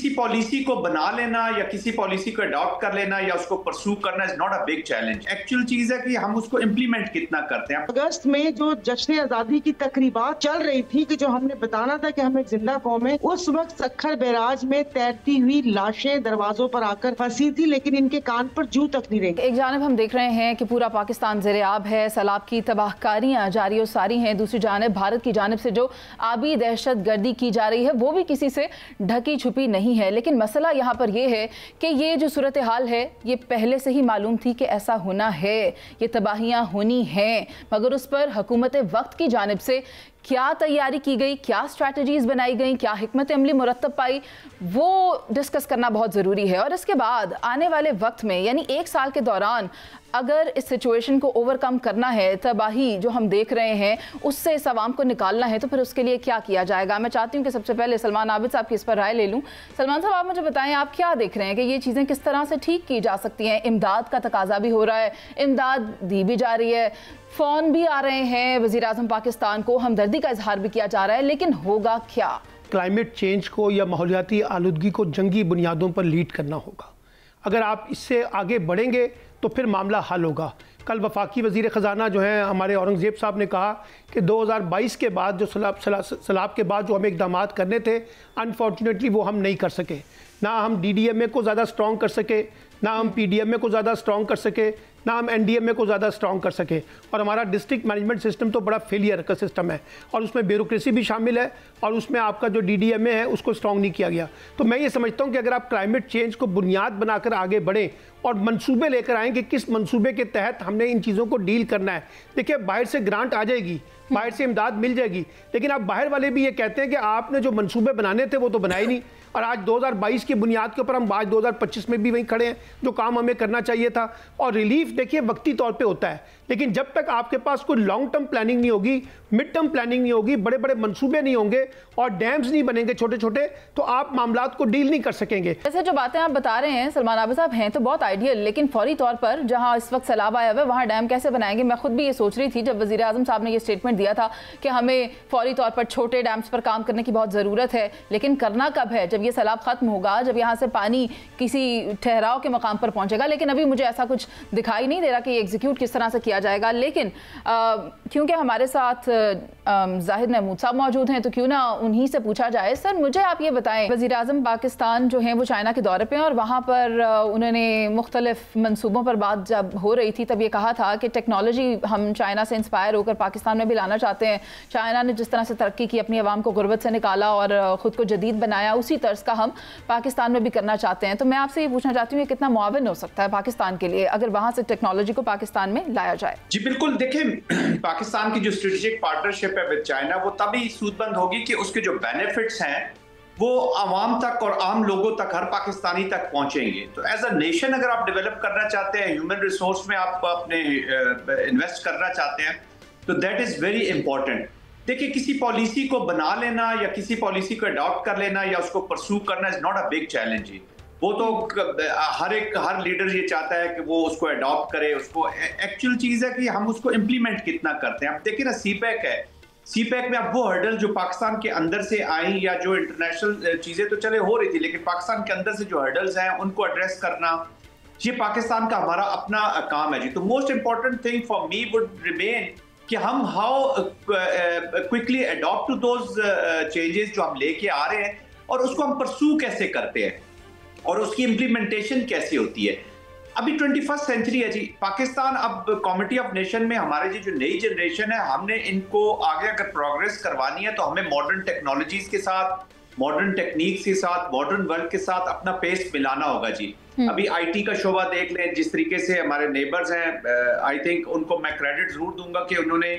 किसी पॉलिसी को बना लेना या किसी पॉलिसी को अडॉप्ट कर लेना या उसको परसू करना is not a big challenge. Actual चीज है कि हम उसको इम्प्लीमेंट कितना करते हैं। अगस्त में जो जश्न आजादी की तकरीबात चल रही थी कि जो हमने बताना था कि हम एक जिंदा कौम है, उस वक्त सक्खर बैराज में तैरती हुई लाशें दरवाजों पर आकर फंसी थी, लेकिन इनके कान पर जू तक नहीं रही। एक जानब हम देख रहे हैं कि पूरा पाकिस्तान ज़ेर-ए-आब है, सैलाब की तबाहकारियां जारी और सारी हैं। दूसरी जानब भारत की जानब से जो आबी दहशत गर्दी की जा रही है वो भी किसी से ढकी छुपी नहीं है। लेकिन मसला यहाँ पर यह है कि ये जो सूरत हाल है ये पहले से ही मालूम थी कि ऐसा होना है, ये तबाहियाँ होनी हैं, मगर उस पर हुकूमत वक्त की जानिब से क्या तैयारी की गई, क्या स्ट्रैटेजीज़ बनाई गई, क्या हिकमत अमली मुरतब पाई, वो डिस्कस करना बहुत ज़रूरी है। और इसके बाद आने वाले वक्त में यानी 1 साल के दौरान अगर इस सिचुएशन को ओवरकम करना है, तबाही जो हम देख रहे हैं उससे इस आवाम को निकालना है, तो फिर उसके लिए क्या किया जाएगा। मैं चाहती हूँ कि सबसे पहले सलमान आबिद साहब की इस पर राय ले लूँ। सलमान साहब, आप मुझे बताएं, आप क्या देख रहे हैं कि ये चीज़ें किस तरह से ठीक की जा सकती हैं। इमदाद का तकाजा भी हो रहा है, इमदाद दी भी जा रही है, फ़ोन भी आ रहे हैं वज़ीर आज़म पाकिस्तान को, हमदर्दी का इजहार भी किया जा रहा है, लेकिन होगा क्या। क्लाइमेट चेंज को या माहौलियाती आलूदगी को जंगी बुनियादों पर लीड करना होगा। अगर आप इससे आगे बढ़ेंगे तो फिर मामला हल होगा। कल वफाकी वज़ीर ख़जाना जो हैं हमारे औरंगज़ेब साहब ने कहा कि 2022 के बाद जो सैलाब के बाद जो हमें इक़दाम करने थे, अनफॉर्चुनेटली वो हम नहीं कर सके। ना हम DDMA को ज़्यादा स्ट्रॉन्ग कर सके, ना हम PDMA को ज़्यादा स्ट्रॉन्ग कर सके, ना हम NDMA को ज़्यादा स्ट्रॉन्ग कर सके। और हमारा डिस्ट्रिक्ट मैनेजमेंट सिस्टम तो बड़ा फेलियर का सिस्टम है और उसमें ब्यूरोक्रेसी भी शामिल है और उसमें आपका जो DDMA है उसको स्ट्रॉन्ग नहीं किया गया। तो मैं ये समझता हूँ कि अगर आप क्लाइमेट चेंज को बुनियाद बनाकर आगे बढ़ें और मंसूबे लेकर आएँ कि किस मंसूबे के तहत हमने इन चीज़ों को डील करना है। देखिए, बाहर से ग्रांट आ जाएगी, बाहर से इमदाद मिल जाएगी, लेकिन आप बाहर वाले भी ये कहते हैं कि आपने जो मंसूबे बनाने थे वो तो बनाए नहीं। और आज 2022 की बुनियाद के ऊपर हम आज 2025 में भी वहीं खड़े हैं जो काम हमें करना चाहिए था। और रिलीफ देखिए वक्ती तौर पे होता है, लेकिन जब तक आपके पास कोई लॉन्ग टर्म प्लानिंग नहीं होगी, मिड टर्म प्लानिंग नहीं होगी, बड़े बड़े मंसूबे नहीं होंगे और डैम्स नहीं बनेंगे छोटे छोटे, तो आप मामलात को डील नहीं कर सकेंगे। जैसे जो बातें आप बता रहे हैं सलमान आबिद साहब हैं तो बहुत आइडियल, लेकिन फौरी तौर पर जहां इस वक्त सैलाब आया हुआ है वहां डैम कैसे बनाएंगे। मैं खुद भी ये सोच रही थी जब वज़ीर आज़म साहब ने ये स्टेटमेंट दिया था कि हमें फौरी तौर पर छोटे डैम्स पर काम करने की बहुत ज़रूरत है, लेकिन करना कब है, जब ये सैलाब खत्म होगा, जब यहाँ से पानी किसी ठहराव के मकाम पर पहुँचेगा। लेकिन अभी मुझे ऐसा कुछ दिखाई नहीं दे रहा कि एग्जीक्यूट किस तरह से किया जाएगा। लेकिन क्योंकि हमारे साथ जाहिद महमूद साहब मौजूद हैं तो क्यों ना उन्हीं से पूछा जाए। सर, मुझे आप ये बताएं, वज़ीर आज़म पाकिस्तान जो हैं वो चाइना के दौरे पे हैं और वहाँ पर उन्होंने मुख्तलिफ मंसूबों पर बात जब हो रही थी तब ये कहा था कि टेक्नोलॉजी हम चाइना से इंस्पायर होकर पाकिस्तान में भी लाना चाहते हैं। चाइना ने जिस तरह से तरक्की की, अपनी आवाम को गुर्बत से निकाला और ख़ुद को जदीद बनाया, उसी तर्ज का हम पाकिस्तान में भी करना चाहते हैं। तो मैं आपसे ये पूछना चाहती हूँ कितना मुआविन हो सकता है पाकिस्तान के लिए अगर वहाँ से टेक्नोलॉजी को पाकिस्तान में लाया जाए। जी बिल्कुल, देखें पाकिस्तान की जो स्ट्रेटेजिक पार्टनरशिप है विद चाइना वो तभी सूदबंद होगी कि उसके जो बेनिफिट्स हैं वो आवाम तक और आम लोगों तक, हर पाकिस्तानी तक पहुंचेंगे। तो एज अ नेशन अगर आप डेवलप करना चाहते हैं, ह्यूमन रिसोर्स में आप अपने इन्वेस्ट करना चाहते हैं, तो दैट इज़ वेरी इंपॉर्टेंट। देखिए, किसी पॉलिसी को बना लेना या किसी पॉलिसी को अडॉप्ट कर लेना या उसको परसू करना is not a big challenge. वो तो हर लीडर ये चाहता है कि वो उसको अडॉप्ट करे। उसको एक्चुअल चीज़ है कि हम उसको इम्प्लीमेंट कितना करते हैं। अब देखिए ना, CPEC है, CPEC में अब वो हर्डल जो पाकिस्तान के अंदर से आई या जो इंटरनेशनल चीज़ें तो चले हो रही थी, लेकिन पाकिस्तान के अंदर से जो हर्डल्स हैं उनको एड्रेस करना, ये पाकिस्तान का हमारा अपना काम है जी। तो most important thing for me would remain कि हम how quickly adopt to those changes जो हम लेके आ रहे हैं और उसको हम परसू कैसे करते हैं और उसकी इम्प्लीमेंटेशन कैसे होती है। अभी 21st सेंचुरी है जी। पाकिस्तान अब कमिटी ऑफ नेशन में हमारे जो नई जनरेशन है, हमने इनको आगे अगर प्रोग्रेस करवानी है तो हमें मॉडर्न टेक्नोलॉजीज के साथ, मॉडर्न टेक्निक्स के साथ, मॉडर्न वर्ल्ड के साथ अपना पेस मिलाना होगा जी। अभी IT का शोबा देख लें, जिस तरीके से हमारे नेबर्स हैं, आई थिंक उनको मैं क्रेडिट जरूर दूंगा कि उन्होंने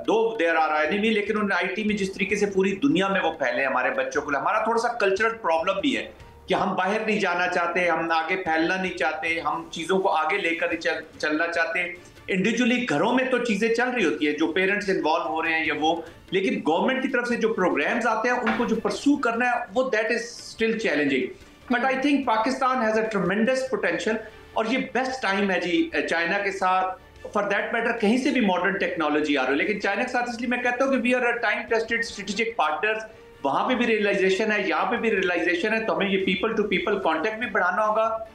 दो देयर आर एनिमी, लेकिन उन्होंने IT में जिस तरीके से पूरी दुनिया में वो फैले हमारे बच्चों को। हमारा थोड़ा सा कल्चरल प्रॉब्लम भी है कि हम बाहर नहीं जाना चाहते, हम आगे फैलना नहीं चाहते, हम चीज़ों को आगे लेकर चलना चाहते हैं। इंडिविजुअली घरों में तो चीज़ें चल रही होती है, जो पेरेंट्स इन्वॉल्व हो रहे हैं या वो, लेकिन गवर्नमेंट की तरफ से जो प्रोग्राम्स आते हैं उनको जो परसू करना है वो that is still challenging. But I think Pakistan has a tremendous potential और ये बेस्ट टाइम है जी चाइना के साथ, फॉर दैट मैटर कहीं से भी मॉडर्न टेक्नोलॉजी आ रही है। लेकिन चाइना के साथ इसलिए मैं कहता हूँ कि we are a time tested strategic partners. वहां पे भी रियलाइजेशन है, यहाँ पे भी रियलाइजेशन है, तो हमें ये पीपल टू पीपल कांटेक्ट भी बढ़ाना होगा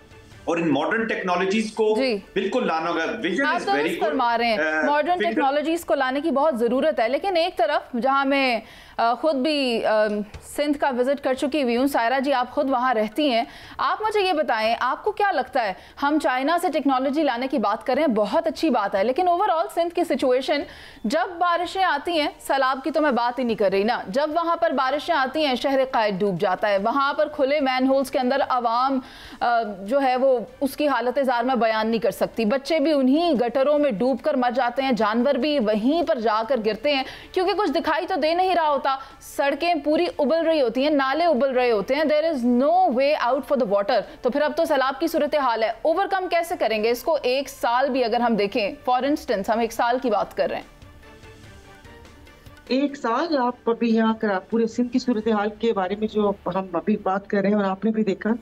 और इन मॉडर्न टेक्नोलॉजीज को बिल्कुल लाना होगा। Vision is very good, modern technologies को लाने की बहुत जरूरत है, लेकिन एक तरफ जहां मैं खुद भी सिंध का विजिट कर चुकी हुई हूँ, सायरा जी आप खुद वहाँ रहती हैं, आप मुझे ये बताएं आपको क्या लगता है, हम चाइना से टेक्नोलॉजी लाने की बात कर रहे हैं, बहुत अच्छी बात है, लेकिन ओवरऑल सिंध की सिचुएशन, जब बारिशें आती हैं, सैलाब की तो मैं बात ही नहीं कर रही ना, जब वहाँ पर बारिशें आती हैं शहर कायद डूब जाता है, वहाँ पर खुले मैन होल्स के अंदर आवाम जो है वो उसकी हालत ज़ार में बयान नहीं कर सकती, बच्चे भी उन्हीं गटरों में डूब कर मर जाते हैं, जानवर भी वहीं पर जाकर गिरते हैं क्योंकि कुछ दिखाई तो दे नहीं रहा होता, सड़कें पूरी उबल रही होती हैं, नाले उबल रहे होते हैं, there is no way out for the water. तो फिर अब तो सैलाब की सूरत हाल है, ओवरकम कैसे करेंगे इसको? एक साल भी अगर हम देखें, फॉर इंस्टेंस हम एक साल की बात कर रहे हैं, एक साल आप अभी यहाँ पूरे सिंध की सूरत हाल के बारे में जो हम अभी बात कर रहे हैं और आपने भी देखा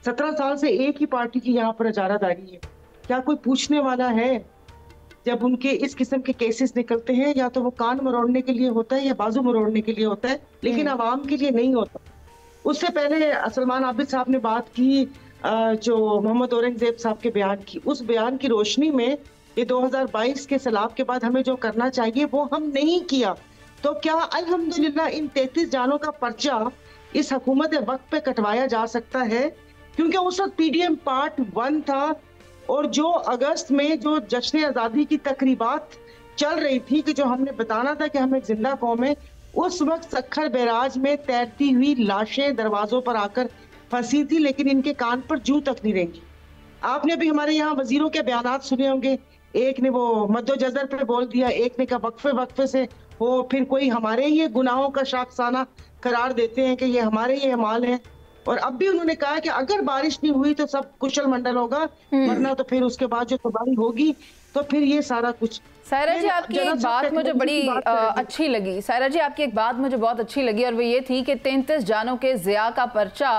17 साल से एक ही पार्टी की यहाँ पर इजारादारी है, क्या कोई पूछने वाला है? जब उनके इस किस्म के केसेस निकलते हैं या तो वो कान मरोड़ने के लिए होता है या बाजू मरोड़ने के लिए होता है, लेकिन आवाम के लिए नहीं होता। उससे पहले सलमान आबिद साहब ने बात की जो मोहम्मद औरंगजेब साहब के बयान की, उस बयान की रोशनी में ये 2022 के सैलाब के बाद हमें जो करना चाहिए वो हम नहीं किया। तो क्या अल्हम्दुलिल्लाह इन 33 जानों का पर्चा इस हुकूमत वक्त पे कटवाया जा सकता है? क्योंकि उस वक्त PDM पार्ट 1 था और जो अगस्त में जो जश्न आज़ादी की तकरीबात चल रही थी कि जो हमने बताना था कि हम एक जिंदा कौम है, उस वक्त सखर बैराज में तैरती हुई लाशें दरवाजों पर आकर फंसी थी, लेकिन इनके कान पर जू तक नहीं रेंगी। आपने भी हमारे यहाँ वजीरों के बयानात सुने होंगे, एक ने वो मद्दोजर पे बोल दिया, एक ने कहा वक्फे वक्फे से हो, फिर कोई हमारे ही गुनाहों का शाखसाना करार देते हैं कि ये हमारे ही अमाल है। और अब भी उन्होंने कहा कि अगर बारिश नहीं हुई तो सब कुशल मंडल होगा, वरना तो फिर उसके बाद जो तबाही होगी तो फिर ये सारा कुछ। सायरा जी आपकी एक बात मुझे बड़ी अच्छी लगी, सायरा जी आपकी एक बात मुझे बहुत अच्छी लगी और वो ये थी कि 33 जानों के ज़िया का पर्चा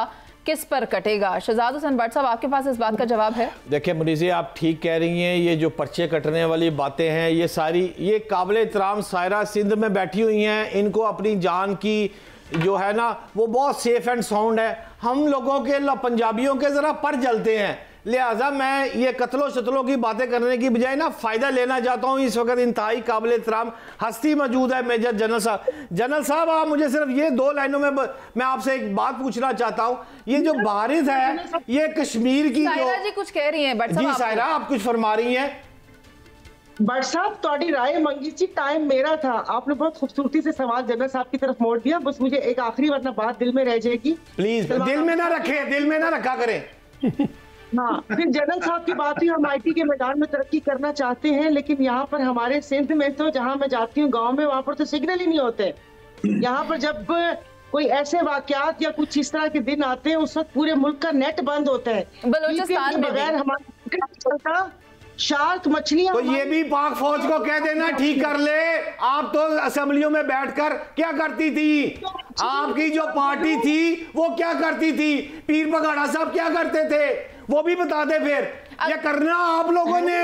किस पर कटेगा? शहजाद हुसैन भट्ट साहब आपके पास इस बात का जवाब है? देखिए मुनीज़ी आप ठीक कह रही हैं, ये जो पर्चे कटने वाली बातें हैं ये सारी ये काबिल एहतराम सायरा सिंध में बैठी हुई हैं, इनको अपनी जान की जो है ना वो बहुत सेफ एंड साउंड है। हम लोगों के पंजाबियों के ज़रा पर जलते हैं, लिहाजा मैं ये कत्लो शतलों की बातें करने की बजाय ना फ़ायदा लेना चाहता हूँ। इस वक्त इंतहाई काबिल एहतराम हस्ती मौजूद है, मेजर जनरल साहब। जनरल साहब आप मुझे सिर्फ ये 2 लाइनों में मैं आपसे एक बात पूछना चाहता हूँ, ये जो बारिश है ये कश्मीर की सायरा जी कुछ कह रही हैं, जी सायरा आप कुछ फरमा रही हैं। भट्ट साहब थोड़ी राय मंगी थी, टाइम मेरा था, आपने बहुत खूबसूरती से सवाल जनरल साहब की तरफ मोड़ दिया, बस मुझे एक आखिरी वरना बात दिल में रह जाएगी, प्लीज दिल में ना रखे, दिल में ना रखा करें। हाँ, फिर जनरल साहब की बात हुई, हम IT के मैदान में तरक्की करना चाहते हैं, लेकिन यहाँ पर हमारे सिंध में तो जहाँ मैं जाती हूँ गाँव में, वहाँ पर तो सिग्नल ही नहीं होते। यहाँ पर जब कोई ऐसे वाकयात या कुछ इस तरह के दिन आते हैं उस वक्त पूरे मुल्क का नेट बंद होता है, बलूचिस्तान में बगैर हमारा चलता। शार्क मछलियां तो ये भी पाक फौज को कह देना ठीक कर ले। आप तो असेंबलियों में बैठकर क्या करती थी, आपकी जो पार्टी थी वो क्या करती थी, पीर बगाड़ा साहब क्या करते थे वो भी बता दे। फिर ये करना आप लोगों ने,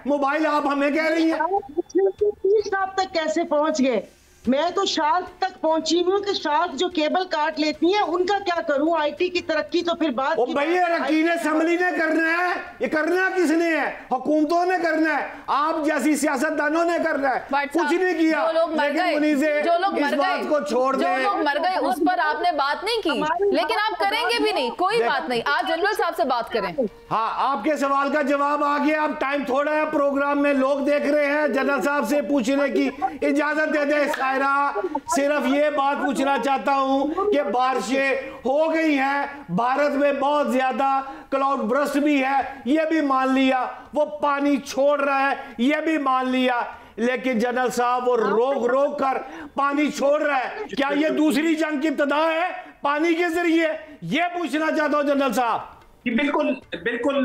मोबाइल आप हमें कह रही हैं। साहब तक कैसे पहुंच गए? मैं तो शार्क तक पहुंची हूँ कि शार्क जो केबल काट लेती हैं उनका क्या करूं? IT की तरक्की तो फिर बात की भैया रकीन असेंबली ने करना है, ये करना किसने है? हुकूमतों ने करना है, आप जैसी सियासतदानों ने करना है, कुछ नहीं किया। जो लोग मर गए, जो लोग मर गए को छोड़ दे, जो लोग मर गए उस पर आपने बात नहीं की, लेकिन आप करेंगे भी नहीं, कोई बात नहीं, आज जनरल साहब से बात करें। हाँ आपके सवाल का जवाब आ गया, अब टाइम थोड़ा है, प्रोग्राम में लोग देख रहे हैं, जनरल साहब से पूछने की इजाजत दे दे। सिर्फ ये बात पूछना चाहता हूं कि बारिशें हो गई हैं, भारत में बहुत ज्यादा क्लाउड बर्स्ट भी है, ये भी मान लिया, वो पानी छोड़ रहा है, ये भी मान लिया, लेकिन जनरल साहब वो रोक रोक कर पानी छोड़ रहा है, क्या ये दूसरी जंग की इब्तिदा है पानी के जरिए? ये पूछना चाहता हूं जनरल साहब। बिल्कुल बिल्कुल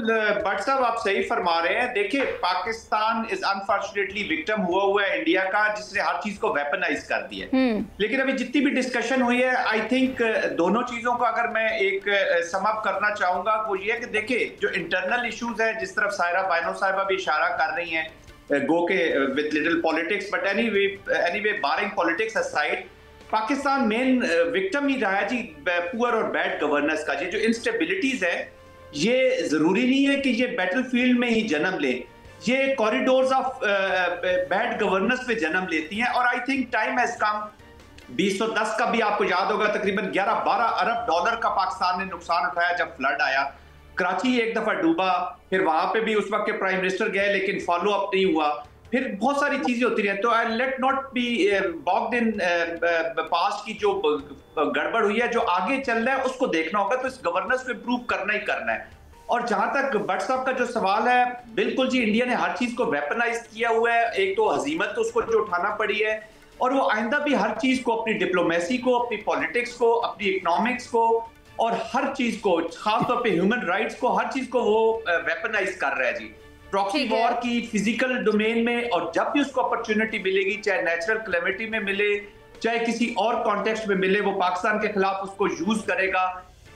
भट्ट साहब आप सही फरमा रहे हैं। देखिए पाकिस्तान इज अनफॉर्चुनेटली विक्टिम हुआ है इंडिया का, जिसने हर चीज को वेपनाइज कर दिया। लेकिन अभी जितनी भी डिस्कशन हुई है, आई थिंक दोनों चीजों को अगर मैं एक सम अप करना चाहूंगा वो ये है कि देखिए जो इंटरनल इश्यूज है, जिस तरफ सायरा बानो साहिबा भी इशारा कर रही हैं, गो के with little politics, but anyway barring politics aside, Pakistan main victim ही रहा है जी पुअर और बैड गवर्नेंस का। ये जो इंस्टेबिलिटीज है ये जरूरी नहीं है कि ये बैटलफील्ड में ही जन्म ले, ये कॉरिडोर्स ऑफ बैड गवर्नेंस पे जन्म लेती हैं। और I think time has come. 2010 का भी आपको याद होगा, तकरीबन 11-12 अरब डॉलर का पाकिस्तान ने नुकसान उठाया जब फ्लड आया। कराची एक दफा डूबा, फिर वहां पे भी उस वक्त के प्राइम मिनिस्टर गए लेकिन फॉलो अप नहीं हुआ, फिर बहुत सारी चीजें होती रही। तो I let not be boxed in past की जो गड़बड़ हुई है, जो आगे चल रहा है उसको देखना होगा। तो इस गवर्नेंस को इंप्रूव करना ही करना है। और जहां तक भट्ट साहब का जो सवाल है, बिल्कुल जी, इंडिया ने हर चीज को वेपनाइज किया हुआ है। एक तो हजीमत तो उसको जो उठाना पड़ी है, और वो आइंदा भी हर चीज को, अपनी डिप्लोमेसी को, अपनी पॉलिटिक्स को, अपनी इकोनॉमिक्स को और हर चीज को, खासतौर पे ह्यूमन राइट्स को, हर चीज को वो वेपनाइज कर रहा है जी। प्रॉक्सी वॉर की फिजिकल डोमेन में, और जब भी उसको अपॉर्चुनिटी मिलेगी, चाहे नेचुरल कैलेमिटी में मिले, चाहे किसी और कॉन्टेक्स्ट में मिले, वो पाकिस्तान के खिलाफ उसको यूज करेगा।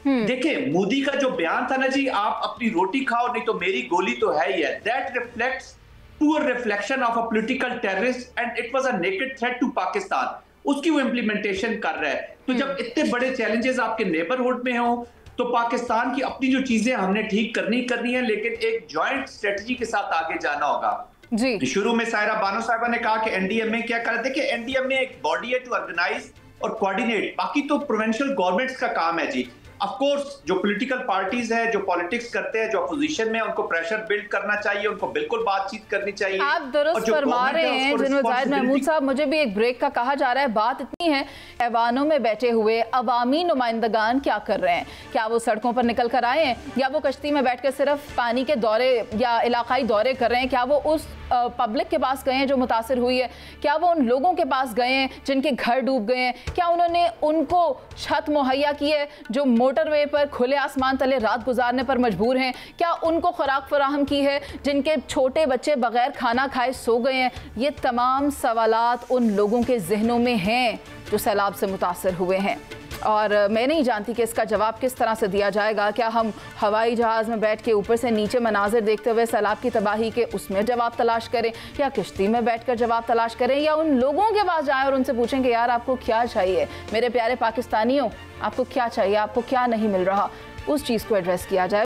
देखिए, मोदी का जो बयान था ना जी, आप अपनी रोटी खाओ नहीं तो मेरी गोली तो है ही है, that reflects poor reflection of a political terrorist and it was a naked threat to Pakistan। उसकी वो इम्प्लीमेंटेशन कर रहा है। तो जब इतने बड़े चैलेंजेस आपके नेबरहुड में हो, तो पाकिस्तान की अपनी जो चीजें हमने ठीक करनी है, लेकिन एक जॉइंट स्ट्रेटजी के साथ आगे जाना होगा जी। शुरू में सायरा बानो साहिबा ने कहा कि एनडीएमए क्या कर, देखिए एनडीएमए एक बॉडी है टू ऑर्गेनाइज और कोऑर्डिनेट, बाकी तो प्रोविंशियल गवर्नमेंट्स का काम है जी। ऑफ कोर्स जो पॉलिटिकल पार्टीज है, जो पॉलिटिक्स करते हैं, जो अपोजिशन में, उनको प्रेशर बिल्ड करना चाहिए, उनको बिल्कुल बातचीत करनी चाहिए। आप दुरुस्त फरमा रहे हैं जनरल जाहिद महमूद साहब। मुझे भी एक ब्रेक का कहा जा रहा है। बात इतनी है, ऐवानों में बैठे हुए अवामी नुमाइंदगान क्या कर रहे हैं? क्या वो सड़कों पर निकल कर आए हैं, या वो कश्ती में बैठकर सिर्फ पानी के दौरे या इलाकाई दौरे कर रहे हैं? क्या वो उस पब्लिक के पास गए हैं जो मुतासिर हुई है? क्या वो उन लोगों के पास गए हैं जिनके घर डूब गए हैं? क्या उन्होंने उनको छत मुहैया की है जो मोटरवे पर खुले आसमान तले रात गुजारने पर मजबूर हैं? क्या उनको खुराक फराहम की है जिनके छोटे बच्चे बगैर खाना खाए सो गए हैं? ये तमाम सवालात उन लोगों के जहनों में हैं जो सैलाब से मुतासर हुए हैं, और मैं नहीं जानती कि इसका जवाब किस तरह से दिया जाएगा। क्या हम हवाई जहाज़ में बैठ के ऊपर से नीचे मनाजिर देखते हुए सैलाब की तबाही के उसमें जवाब तलाश करें, या किश्ती में बैठकर जवाब तलाश करें, या उन लोगों के पास जाएं और उनसे पूछें कि यार आपको क्या चाहिए, मेरे प्यारे पाकिस्तानियों, आपको क्या चाहिए, आपको क्या नहीं मिल रहा, उस चीज़ को एड्रेस किया जाए।